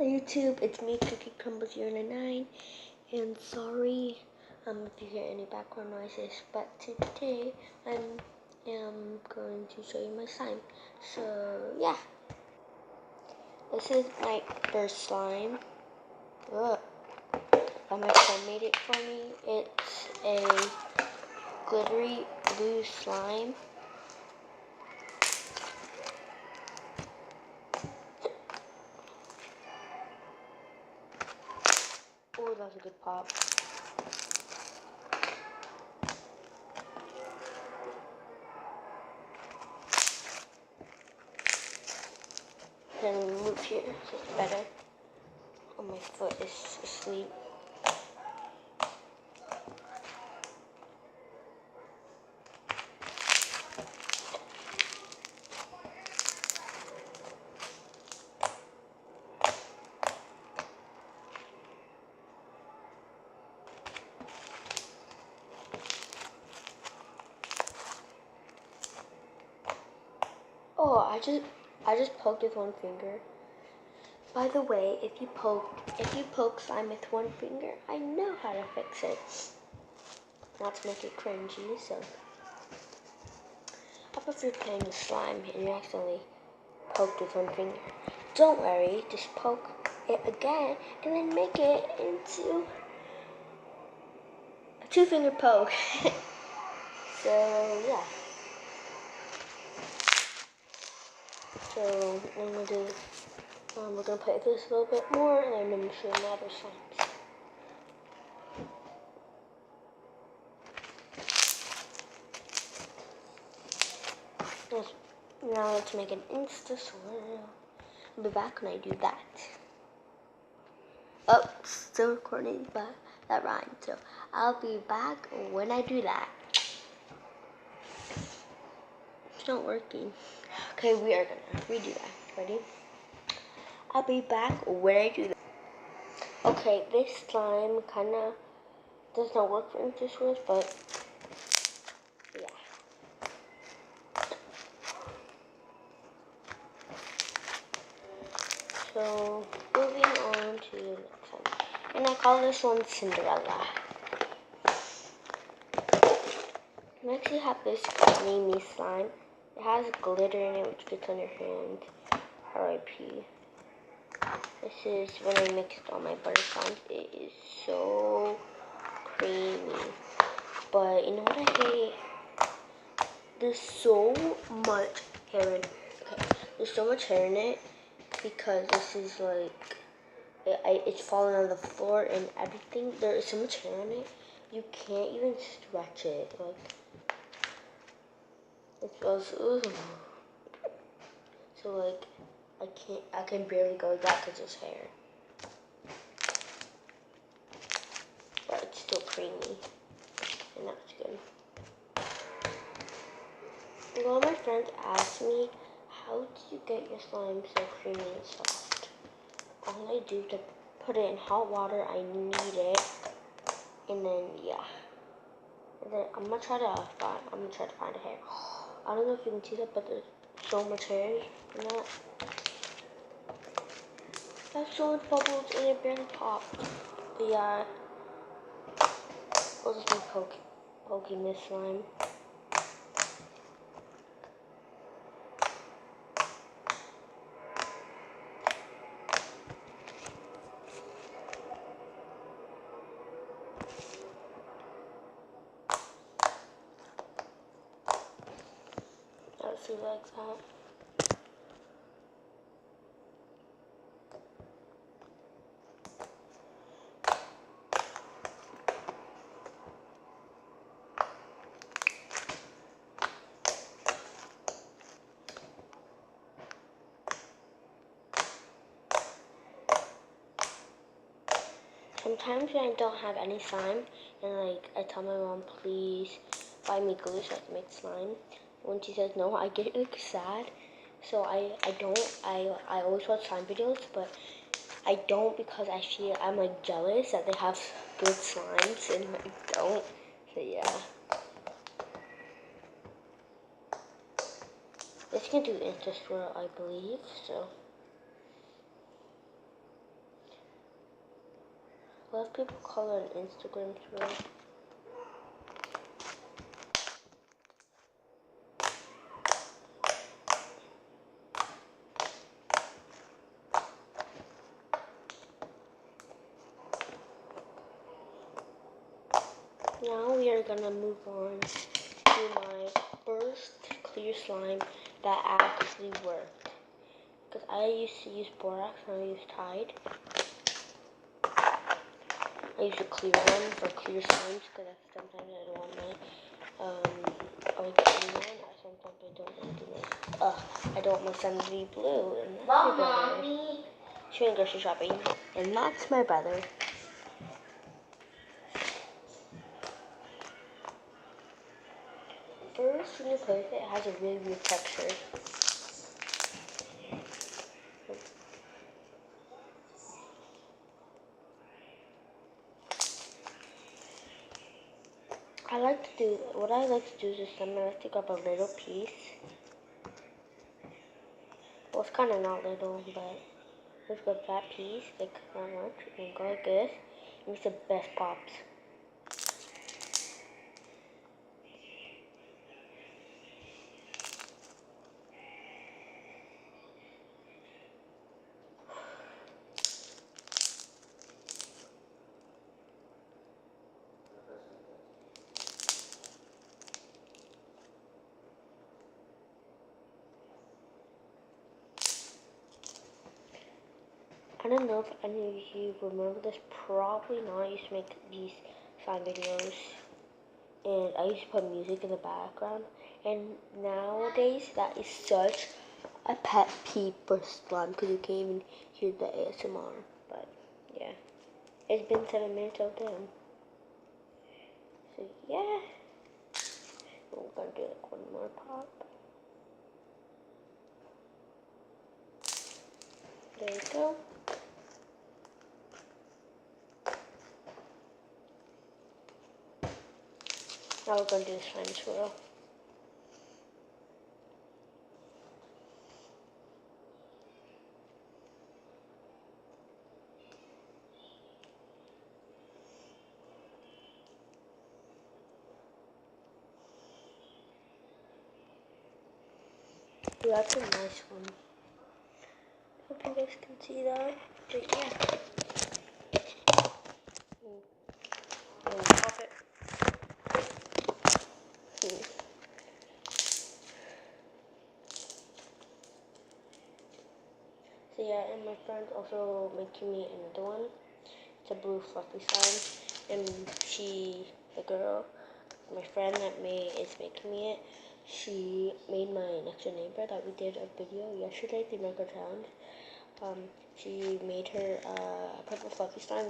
Hi YouTube, it's me, Cookie Crumble 099, and sorry if you hear any background noises, but today I am going to show you my slime. So yeah, this is my first slime. Ugh. My friend made it for me. It's a glittery blue slime. Oh, that was a good pop. Then move here, so it's better. Oh, my foot is asleep. Oh, I just poked with one finger. By the way, if you poke slime with one finger, I know how to fix it. Not to make it cringy, so. How about if you're playing with slime and you accidentally poked with one finger? Don't worry, just poke it again and then make it into a 2-finger poke. So yeah. So what I'm gonna do, we're gonna play with this a little bit more, and then I'm gonna show you my other slimes. Now let's make an Insta swirl. I'll be back when I do that. Oh, still recording, but that rhymed. So I'll be back when I do that. It's not working. Okay, we are gonna redo that. Ready? I'll be back when I do that. Okay, this slime kinda does not work for Insta swirls, but yeah. So moving on to the next one. And I call this one Cinderella. Next we have this creamy slime. It has glitter in it which gets on your hand. R.I.P. This is when I mixed all my butter slimes. It is so creamy. But you know what I hate? There's so much hair in it. Okay, there's so much hair in it because this is like it's falling on the floor and everything. There is so much hair on it, you can't even stretch it. Like, it feels, ooh. So like, I can barely go like that because there's hair. But it's still creamy, and that's good. And one of my friends asked me, how do you get your slime so creamy and soft? All I do to put it in hot water, I knead it, and then yeah. And then I'm gonna try to find a hair. I don't know if you can see that, but there's so much hair in that. That's so much bubbles and it barely popped. But yeah, we'll just be poking this slime. Let's see like that. Sometimes when I don't have any slime, and like I tell my mom, please buy me glue so I can make slime. When she says no, I get like sad. So I always watch slime videos, but I don't because I'm like jealous that they have good slimes and I don't. So yeah. This can do Insta swirl, I believe. So A lot of people call it an Instagram swirl. Now we are gonna move on to my first clear slime that actually worked. Because I used to use borax and I used Tide. I use a clear one for clear slimes because sometimes I don't want my I sometimes I don't want to do I don't want my son to be blue, and that's my brother. She went grocery shopping, and that's my brother. First, when you place it, it has a really weird texture. What I like to do is this time I like to grab a little piece. Well, it's kind of not little, but let's grab that piece, like that much, and go like this. It makes the best pops. I don't know if any of you remember this, probably not. I used to make these slime videos, and I used to put music in the background, and nowadays that is such a pet peeve for slime, because you can't even hear the ASMR, but yeah. It's been 7 minutes of them. So yeah, we're gonna do like one more pop. There you go. Now we're going to do the slime swirl. Ooh, that's a nice one. Hope you guys can see that. But yeah. Pop it. So yeah, and my friend's also making me another one. It's a blue fluffy slime, and the girl, my friend that is making me it, she made my next door neighbor that we did a video yesterday, the Micro Challenge. She made her purple fluffy slime.